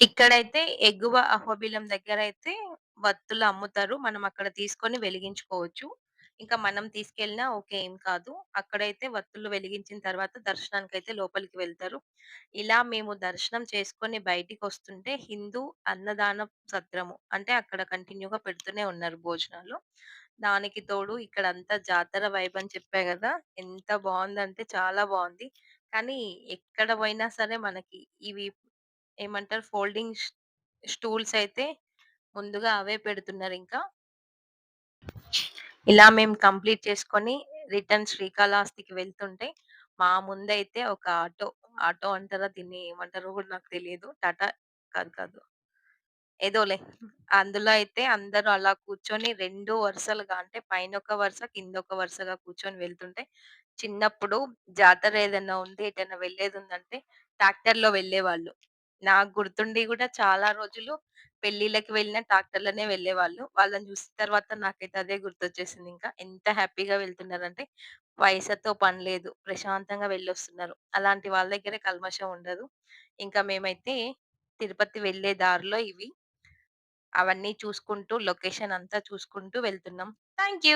ఇక్కడైతే ఎగువ అహోబిలం దగ్గరైతే వత్తులు అమ్ముతారు. మనం అక్కడ తీసుకొని వెలిగించుకోవచ్చు. ఇంకా మనం తీసుకెళ్ళినా ఓకే ఏం కాదు. అక్కడైతే వత్తులు వెలిగించిన తర్వాత దర్శనానికైతే లోపలికి వెళ్తారు. ఇలా మేము దర్శనం చేసుకొని బయటికొస్తుంటే హిందూ అన్నదాన సత్రము అంటే అక్కడ కంటిన్యూ‌గా పెడుతూనే ఉన్నారు భోజనాలు. దానికి తోడు ఇక్కడంతా జాతర వైబ్ అని చెప్పా గదా! ఎంత బావుందంటే చాలా బావుంది. కానీ ఎక్కడ పోయినా సరే మనకి ఇవి ఏమంటారు ఫోల్డింగ్ స్టూల్స్ అయితే ముందుగా అవే పెడుతున్నారింకా. ఇలా మేము కంప్లీట్ చేసుకొని రిటర్న్ శ్రీకాళహస్తికి వెళ్తుంటే మా ముందైతే ఒక ఆటో అంటారా? దీన్ని ఏమంటారో గూడా నాకు తెలియదు. టాటా కాదు కాదు. ఏదోలే. అందులో అయితే అందరూ అలా కూర్చొని 2 వరుసలుగా అంటే పైనొక వరుస, కిందొక వరుసగా కూర్చొని వెళ్తుంటే, చిన్నప్పుడు జాతర ఏదన్నా ఉంది, ఎటన్నా వెళ్ళేదుందంటే ట్రాక్టర్‌లో వెళ్ళేవాళ్ళు. నాకు గుర్తుండి గూడా చాలా రోజులు పెళ్ళిళ్ళకి వెళ్ళిన ట్రాక్టర్‌లోనే వెళ్ళేవాళ్ళు. వాళ్ళని చూసిన తర్వాత నాకైతే అదే గుర్తొచ్చేసిందింకా. ఎంత హ్యాపీగా వెళ్తున్నారంటే, పైసతో పని లేదు. ప్రశాంతంగా వెళ్ళొస్తున్నారు. అలాంటి వాళ్ళ దగ్గర కల్మషం ఉండదు. ఇంకా మేమైతే తిరుపతి వెళ్ళే దారిలో ఇవి అవన్నీ చూసుకుంటూ, లొకేషన్ అంతా చూసుకుంటూ వెళ్తున్నాం. Thank you.